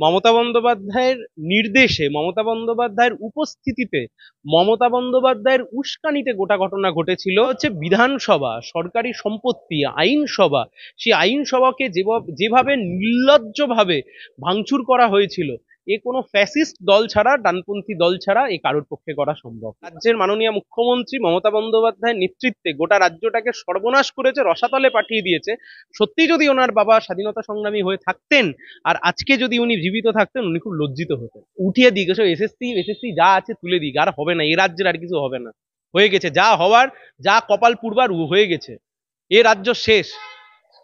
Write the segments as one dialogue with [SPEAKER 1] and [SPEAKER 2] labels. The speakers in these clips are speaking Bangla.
[SPEAKER 1] মমতা বন্দ্যোপাধ্যায়ের নির্দেশে, মমতা বন্দ্যোপাধ্যায়ের উপস্থিতিতে, মমতা বন্দ্যোপাধ্যায়ের উস্কানিতে গোটা ঘটনা ঘটেছিল। হচ্ছে বিধানসভা সরকারি সম্পত্তি, আইনসভা, সেই আইনসভাকে যেভাবে নির্লজ্জভাবে ভাঙচুর করা হয়েছিল, এ কোনো ফ্যাসিস্ট দল ছাড়া, ডানপন্থী দল ছাড়া এ কারোর পক্ষে করা সম্ভব। রাজ্যের মাননীয় মুখ্যমন্ত্রী মমতা বন্দ্যোপাধ্যায়ের নেতৃত্বে গোটা রাজ্যটাকে সর্বনাশ করেছে, রসাতলে পাঠিয়ে দিয়েছে। সত্যি যদি ওনার বাবা স্বাধীনতা সংগ্রামী হয়ে থাকতেন, আর আজকে যদি উনি জীবিত থাকতেন, উনি খুব লজ্জিত হতেন। উঠিয়ে দিক, এসব এসএসসি এসএসসি যা আছে তুলে দিক, আর হবে না, এ রাজ্যের আর কিছু হবে না। হয়ে গেছে যা হওয়ার, যা কপাল পুড়বার হয়ে গেছে, এ রাজ্য শেষ।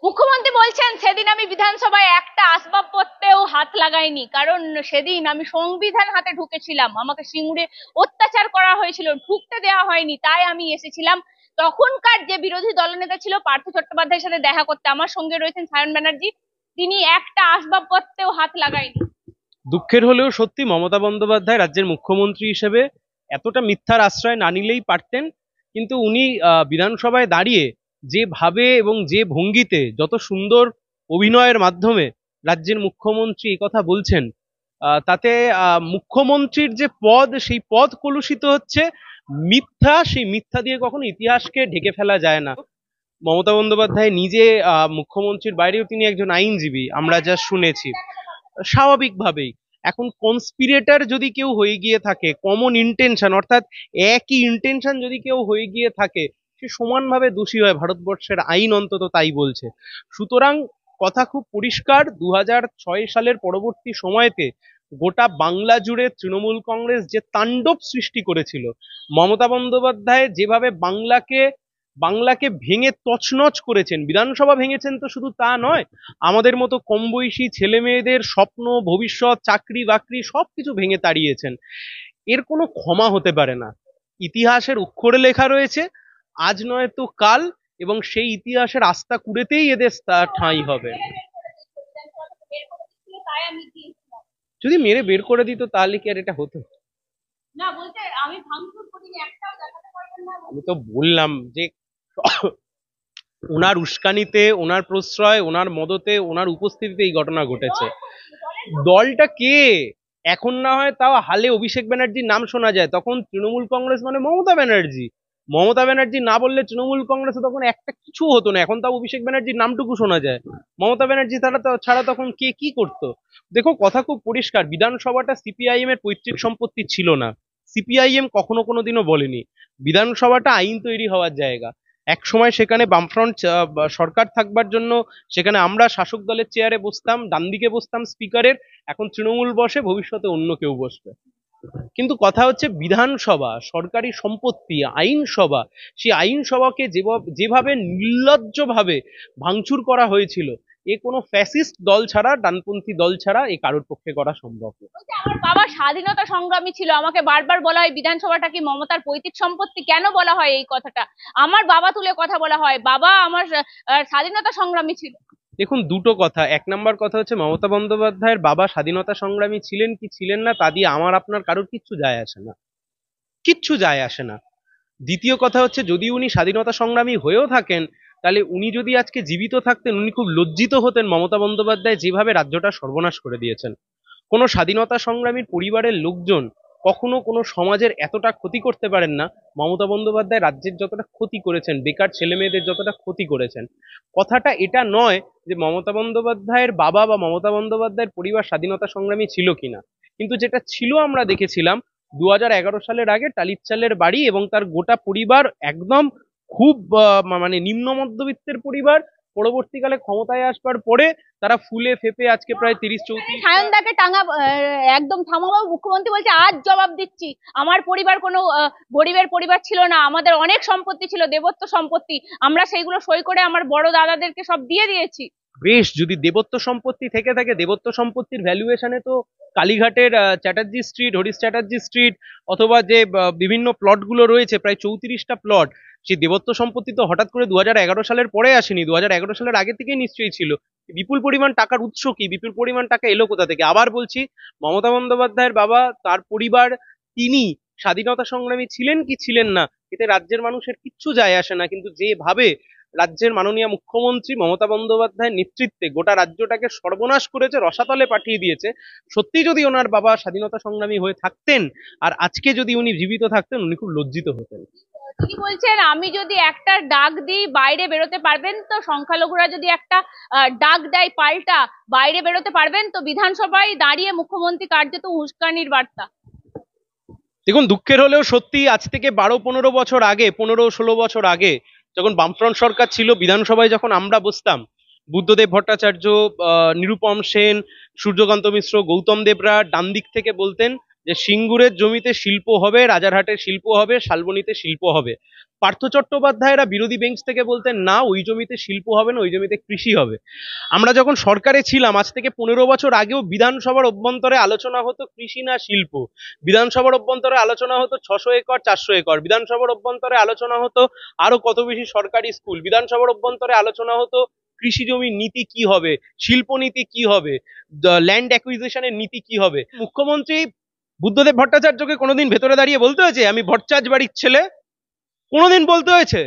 [SPEAKER 2] মুখ্যমন্ত্রী বলছেন সেদিন আমি বিধানসভায় একটা আসবাবপত্রেও হাত লাগাইনি, কারণ সেদিন আমি সংবিধান হাতে ঢুকেছিলাম, আমাকে সিঙ্গুরে অত্যাচার করা হয়েছিল, ঢুকতে দেওয়া হয়নি, তাই আমি এসেছিলাম। তখনকার যে বিরোধী দলনেতা ছিল পার্থ চট্টোপাধ্যায়ের সাথে দেখা করতে, আমার সঙ্গে রয়েছেন সায়ন ব্যানার্জি, তিনি একটা আসবাবপত্রেও হাত লাগাইনি।
[SPEAKER 1] দুঃখের হলেও সত্যি, মমতা বন্দ্যোপাধ্যায় রাজ্যের মুখ্যমন্ত্রী হিসেবে এতটা মিথ্যার আশ্রয় না নিলেই পারতেন। কিন্তু উনি বিধানসভায় দাঁড়িয়ে যেভাবে এবং যে ভঙ্গিতে, যত সুন্দর অভিনয়ের মাধ্যমে রাজ্যের মুখ্যমন্ত্রী এই কথা বলছেন, তাতে মুখ্যমন্ত্রীর যে পদ, সেই পদ কলুষিত হচ্ছে। মিথ্যা, সেই মিথ্যা দিয়ে কখনো ইতিহাসকে ঢেকে ফেলা যায় না। মমতা বন্দ্যোপাধ্যায় নিজে মুখ্যমন্ত্রীর বাইরেও তিনি একজন আইনজীবী, আমরা যা শুনেছি। স্বাভাবিকভাবেই এখন কনস্পিরেটর যদি কেউ হয়ে গিয়ে থাকে, কমন ইন্টেনশন অর্থাৎ একই ইন্টেনশন যদি কেউ হয়ে গিয়ে থাকে, সে সমানভাবে দোষী হয়, ভারতবর্ষের আইন অন্তত তাই বলছে। সুতরাং কথা খুব পরিষ্কার, 2006 সালের পরবর্তী সময়তে গোটা বাংলা জুড়ে তৃণমূল কংগ্রেস যে তাণ্ডব সৃষ্টি করেছিল, মমতা বন্দ্যোপাধ্যায় যেভাবে বাংলাকে ভেঙে তছনছ করেছেন, বিধানসভা ভেঙেছেন তো শুধু তা নয়, আমাদের মতো কম বয়সী ছেলে মেয়েদের স্বপ্ন, ভবিষ্যৎ, চাকরি বাকরি সবকিছু ভেঙে তাড়িয়েছেন। এর কোনো ক্ষমা হতে পারে না। ইতিহাসের অক্ষরে লেখা রয়েছে, আজ নয় তো কাল, এবং সেই ইতিহাসের আস্থা কুড়েতেই এদের ঠাঁই হবে। যদি মেরে বের করে দিত তাহলে কি আর এটা হতো?
[SPEAKER 2] না, বলতে আমি ভাঙচুর করিনি, একটাও দেখাতে পারবেন না।
[SPEAKER 1] আমি তো বললাম যে ওনার উস্কানিতে, ওনার প্রশ্রয়, ওনার মদতে, ওনার উপস্থিতিতে এই ঘটনা ঘটেছে। দলটা কে? এখন না হয় তাও হালে অভিষেক ব্যানার্জির নাম শোনা যায়, তখন তৃণমূল কংগ্রেস মানে মমতা ব্যানার্জি। মমতা ব্যানার্জি না বললে তৃণমূল কংগ্রেসে তখন একটা কিছু হতো না। এখন তাও অভিষেক ব্যানার্জির নামটুকু শোনা যায়। মমতা ব্যানার্জি ছাড়া তখন কে কি করতো? দেখো, কথা খুব পরিষ্কার, বিধানসভাটা সিপিআইএম এর পৈতৃক সম্পত্তি ছিল না। সিপিআইএম কখনো কোনোদিনও বলেনি বিধানসভাটা আইন তৈরি হওয়ার জায়গা। এক সময় সেখানে বামফ্রন্ট সরকার থাকবার জন্য সেখানে আমরা শাসক দলের চেয়ারে বসতাম, ডান দিকে বসতাম স্পিকারের। এখন তৃণমূল বসে, ভবিষ্যতে অন্য কেউ বসবে। কিন্তু কথা হচ্ছে, বিধানসভা সরকারি সম্পত্তি, আইনসভা, সেই আইনসভাকে যেভাবে নির্লজ্জভাবে ভাঙচুর করা হয়েছিল, এ কোনো ফ্যাসিস্ট দল ছাড়া, ডানপন্থী দল ছাড়া এ কারোর পক্ষে করা সম্ভব না।
[SPEAKER 2] আমার বাবা স্বাধীনতা সংগ্রামী ছিল, আমাকে বারবার বলা হয় বিধানসভাটা কি মমতার পৈতৃক সম্পত্তি। কেন বলা হয় এই কথাটা? আমার বাবা তুলে কথা বলা হয়, বাবা আমার স্বাধীনতা সংগ্রামী ছিল।
[SPEAKER 1] দেখুন, দুটো কথা। এক নাম্বার কথা হচ্ছে, মমতা বন্দ্যোপাধ্যায়ের বাবা স্বাধীনতা সংগ্রামী ছিলেন কি ছিলেন না তা দিয়ে আমার আপনার কারোর কিচ্ছু যায় আসে না, কিচ্ছু যায় আসে না। দ্বিতীয় কথা হচ্ছে, যদি উনি স্বাধীনতা সংগ্রামী হয়েও থাকেন, তাহলে উনি যদি আজকে জীবিত থাকতেন, উনি খুব লজ্জিত হতেন মমতা বন্দ্যোপাধ্যায় যেভাবে রাজ্যটা সর্বনাশ করে দিয়েছেন। কোনো স্বাধীনতা সংগ্রামীর পরিবারের লোকজন কখনো কোনো সমাজের এতটা ক্ষতি করতে পারেন না, মমতা বন্দ্যোপাধ্যায় রাজ্যের যতটা ক্ষতি করেছেন, বেকার ছেলে মেয়েদের যতটা ক্ষতি করেছেন। কথাটা এটা নয় যে মমতা বন্দ্যোপাধ্যায়ের বাবা বা মমতা বন্দ্যোপাধ্যায়ের পরিবার স্বাধীনতা সংগ্রামী ছিল কিনা, কিন্তু যেটা ছিল আমরা দেখেছিলাম 2011 সালের আগে টালির চালের বাড়ি এবং তার গোটা পরিবার একদম খুব মানে নিম্ন মধ্যবিত্তের পরিবার। পরবর্তীকালে ক্ষমতায় আসবার পরে তারা ফুলে ফেপে আজকে প্রায় 30-34।
[SPEAKER 2] সায়নদাকে টাঙা একদম থামাবো। মুখ্যমন্ত্রী বলছে আজ জবাব দিচ্ছি, আমার পরিবার কোনো গরিবের পরিবার ছিল না, আমাদের অনেক সম্পত্তি ছিল, দেবত্ব সম্পত্তি, আমরা সেইগুলো সই করে আমার বড় দাদাদেরকে সব দিয়ে দিয়েছি।
[SPEAKER 1] বেশ, যদি দেবত্ব সম্পত্তি থেকে থাকে, দেবত্ব সম্পত্তির ভ্যালুয়েশনে তো কালীঘাটের চ্যাটার্জি স্ট্রিট, হরিশ চ্যাটার্জি স্ট্রিট, অথবা যে বিভিন্ন প্লট গুলো রয়েছে, প্রায় 34টা প্লট, সেই দেবত্ব সম্পত্তি তো হঠাৎ করে 2011 সালের পরে আসেনি, 2011 সালের আগে থেকেই নিশ্চয়ই ছিল। বিপুল পরিমাণ টাকার উৎস কি, বিপুল পরিমাণ টাকা এলো কোথা থেকে? আবার বলছি, মমতা বন্দ্যোপাধ্যায়ের বাবা, তার পরিবার, তিনি স্বাধীনতা সংগ্রামী ছিলেন কি ছিলেন না, এতে রাজ্যের মানুষের কিচ্ছু যায় আসে না। কিন্তু যেভাবে রাজ্যের মাননীয় মুখ্যমন্ত্রী মমতা বন্দ্যোপাধ্যায়ের নেতৃত্বে গোটা রাজ্যটাকে সর্বনাশ করেছে, রসাতলে পাঠিয়ে দিয়েছে। সত্যি যদি ওনার বাবা স্বাধীনতা সংগ্রামী হয়ে থাকতেন আর আজকে যদি উনি জীবিত থাকতেন, উনি খুব লজ্জিত হতেন।
[SPEAKER 2] তিনি বলছেন আমি যদি একটা ডাক দিই বাইরে বেরোতে পারবেন তো, সংখ্যালঘুরা যদি একটা ডাক দেয় পাল্টা বাইরে বেরোতে পারবেন তো। বিধানসভায় দাঁড়িয়ে মুখ্যমন্ত্রী কার্যত উস্কানির বার্তা।
[SPEAKER 1] দেখুন, দুঃখের হলেও সত্যি আজ থেকে 12-15 বছর আগে, 15-16 বছর আগে যখন বামফ্রন্ট সরকার ছিল, বিধানসভায় যখন আমরা বসতাম, বুদ্ধদেব ভট্টাচার্য, নিরুপম সেন, সূর্যকান্ত মিশ্র, গৌতম দেবরা ডান দিক থেকে বলতেন যে সিঙ্গুরের জমিতে শিল্প হবে, রাজারহাটের শিল্প হবে, শালবনীতে শিল্প হবে। পার্থ চট্টোপাধ্যায়রা বিরোধী বেঞ্চ থেকে বলতেন না, ওই জমিতে শিল্প হবে না, ওই জমিতে কৃষি হবে। আমরা যখন সরকারে ছিলাম আজ থেকে 15 বছর আগেও বিধানসভার অভ্যন্তরে আলোচনা হতো কৃষি না শিল্প, বিধানসভার অভ্যন্তরে আলোচনা হতো 600 একর 400 একর, বিধানসভার অভ্যন্তরে আলোচনা হতো আরো কত বেশি সরকারি স্কুল, বিধানসভার অভ্যন্তরে আলোচনা হতো কৃষি জমির নীতি কি হবে, শিল্প নীতি কি হবে, ল্যান্ড অ্যাকুইজিশনের নীতি কি হবে। মুখ্যমন্ত্রী বুদ্ধদেব ভট্টাচার্যকে কোনোদিন ভেতরে দাঁড়িয়ে বলতে হয়েছে আমি ভট্টাচার্য বাড়ির ছেলে? কোনোদিন বলতে হয়েছে?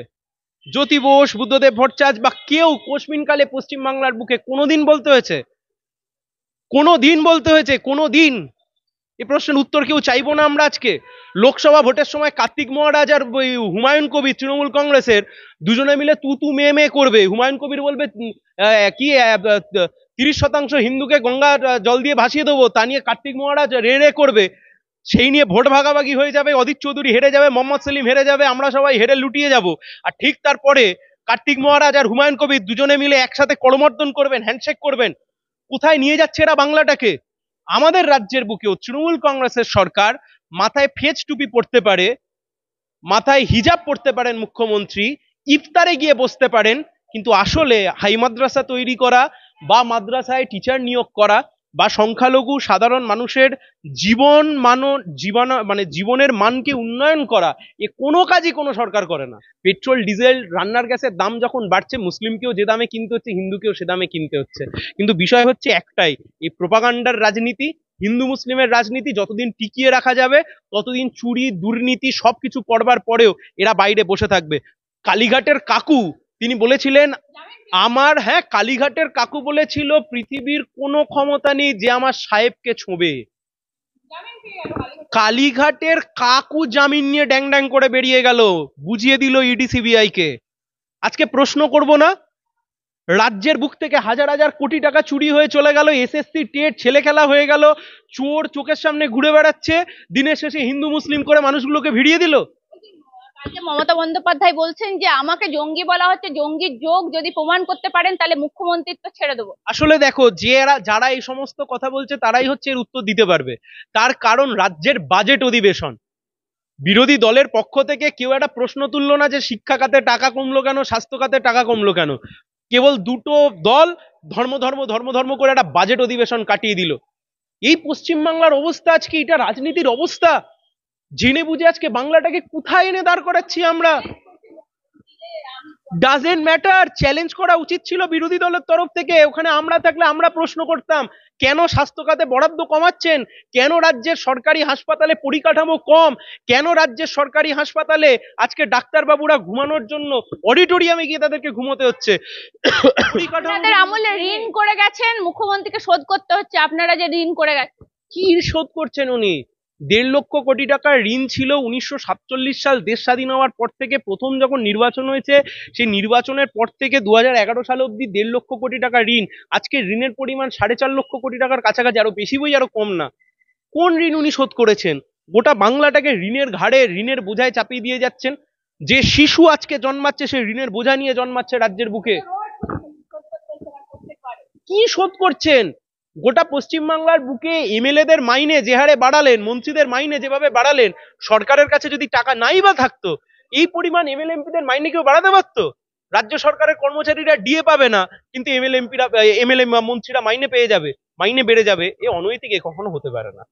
[SPEAKER 1] জ্যোতি বোস, বুদ্ধদেব ভট্টাচার্য বা কেউ কোশমিনকালে পশ্চিমবাংলার বুকে কোনোদিন বলতে হয়েছে? কোনোদিন বলতে হয়েছে? কোনোদিন? এই প্রশ্নের উত্তর কেউ চাইবো না আমরা আজকে? লোকসভা ভোটের সময় কার্তিক মহারাজ আর হুমায়ুন কবির তৃণমূল কংগ্রেসের দুজনে মিলে তু তু মে মে করবে। হুমায়ুন কবির বলবে কি 30% হিন্দুকে গঙ্গা জল দিয়ে ভাসিয়ে দেবো, তা নিয়ে কার্তিক মহারাজ রে রে করবে। সেই নিয়ে ভোট ভাগাভাগি হয়ে যাবে, অদিত চৌধুরী হেরে যাবে, মোহাম্মদ সেলিম হেরে যাবে, আমরা সবাই হেরে লুটিয়ে যাব। আর ঠিক তারপরে কার্তিক মহারাজ আর হুমায়ুন কবির দুজনে মিলে একসাথে করমর্দন করবেন, হ্যান্ডশেক করবেন। কোথায় নিয়ে যাচ্ছে এরা বাংলাটাকে? আমাদের রাজ্যের বুকেও তৃণমূল কংগ্রেসের সরকার মাথায় ফেজ টুপি পড়তে পারে, মাথায় হিজাব পড়তে পারেন মুখ্যমন্ত্রী, ইফতারে গিয়ে বসতে পারেন, কিন্তু আসলে হাই মাদ্রাসা তৈরি করা বা মাদ্রাসায় টিচার নিয়োগ করা বা সংখ্যালঘু সাধারণ মানুষের জীবনের মানকে উন্নয়ন করা, এ কোনো কাজই কোনো সরকার করে না। পেট্রোল ডিজেল রান্নার গ্যাসের দাম যখন বাড়ছে, মুসলিমকেও যে দামে কিনতে হচ্ছে, হিন্দুকেও সে দামে কিনতে হচ্ছে। কিন্তু বিষয় হচ্ছে একটাই, এই প্রোপাগান্ডার রাজনীতি, হিন্দু মুসলিমের রাজনীতি যতদিন টিকিয়ে রাখা যাবে ততদিন চুরি দুর্নীতি সবকিছু করবার পরেও এরা বাইরে বসে থাকবে। কালীঘাটের কাকু তিনি বলেছিলেন কালীঘাটের কাকু বলেছিল পৃথিবীর কোনো ক্ষমতা নেই যে আমার সাহেবকে ছোঁবে। কালীঘাটের কাকু জামিন নিয়ে ড্যাং ড্যাং করে বেরিয়ে গেল, বুঝিয়ে দিল ইডি সিবিআই কে। আজকে প্রশ্ন করব না, রাজ্যের বুক থেকে হাজার হাজার কোটি টাকা চুরি হয়ে চলে গেল, এসএসসি টেট ছেলে খেলা হয়ে গেল, চোর চোখের সামনে ঘুরে বেড়াচ্ছে, দিনের শেষে হিন্দু মুসলিম করে মানুষগুলোকে ভিড়িয়ে দিল।
[SPEAKER 2] মমতা বন্দ্যোপাধ্যায় বলছেন যে আমাকে জঙ্গি বলা হচ্ছে, জঙ্গির যোগ যদি প্রমাণ করতে পারেন তাহলে মুখ্যমন্ত্রিত্ব ছেড়ে দেবো।
[SPEAKER 1] আসলে দেখো, যারা এই সমস্ত কথা বলছে তারাই হচ্ছে এর উত্তর দিতে পারবে। তার কারণ রাজ্যের বাজেট অধিবেশন, বিরোধী দলের পক্ষ থেকে কেউ একটা প্রশ্ন তুললো না যে শিক্ষা খাতে টাকা কমলো কেন, স্বাস্থ্য খাতে টাকা কমলো কেন। কেবল দুটো দল ধর্ম ধর্ম ধর্ম ধর্ম করে একটা বাজেট অধিবেশন কাটিয়ে দিল। এই পশ্চিমবাংলার অবস্থা আজকে, এটা রাজনীতির অবস্থা। জেনে বুঝে আজকে বাংলাটাকে কোথায় এনে দাঁড় করাচ্ছি আমরা? Doesn't matter. চ্যালেঞ্জ করা উচিত ছিল বিরোধী দলের তরফ থেকে। ওখানে আমরা থাকলে আমরা প্রশ্ন করতাম, কেন স্বাস্থ্য খাতে বরাদ্দ কমাচ্ছেন, কেন রাজ্যের সরকারি হাসপাতালে পরিকাঠামো কম, কেন রাজ্যের সরকারি হাসপাতালে আজকে ডাক্তারবাবুরা ঘুমানোর জন্য অডিটোরিয়ামে গিয়ে তাদেরকে ঘুমোতে হচ্ছে।
[SPEAKER 2] আপনাদের আমলে ঋণ করে গেছেন, মুখ্যমন্ত্রীকে শোধ করতে হচ্ছে। আপনারা যে ঋণ করে গেছেন,
[SPEAKER 1] কি শোধ করছেন উনি? 1.5 লক্ষ কোটি টাকার ঋণ ছিল 1947 সাল দেশ স্বাধীন হওয়ার পর থেকে। প্রথম যখন নির্বাচন হয়েছে, সেই নির্বাচনের পর থেকে 2011 সাল অব্দি 1.5 লক্ষ কোটি টাকা ঋণ। আজকে ঋণের পরিমাণ 4.5 লক্ষ কোটি টাকার কাছাকাছি, আরো বেশি বই আরো কম না। কোন ঋণ উনি শোধ করেছেন? গোটা বাংলাটাকে ঋণের ঘাড়ে, ঋণের বোঝায় চাপিয়ে দিয়ে যাচ্ছেন। যে শিশু আজকে জন্মাচ্ছে সে ঋণের বোঝা নিয়ে জন্মাচ্ছে রাজ্যের বুকে। কি শোধ করছেন? গোটা পশ্চিমবাংলার বুকে এমএলএদের মাইনে যে হারে বাড়ালেন, মন্ত্রীদের মাইনে যেভাবে বাড়ালেন, সরকারের কাছে যদি টাকা নাই বা থাকতো, এই পরিমাণ এমএলএ এমপিদের মাইনে কেউ বাড়াতে পারতো? রাজ্য সরকারের কর্মচারীরা ডিএ পাবে না, কিন্তু এমএলএ মন্ত্রীরা মাইনে পেয়ে যাবে, মাইনে বেড়ে যাবে। এ অনৈতিক, এ কখনো হতে পারে না।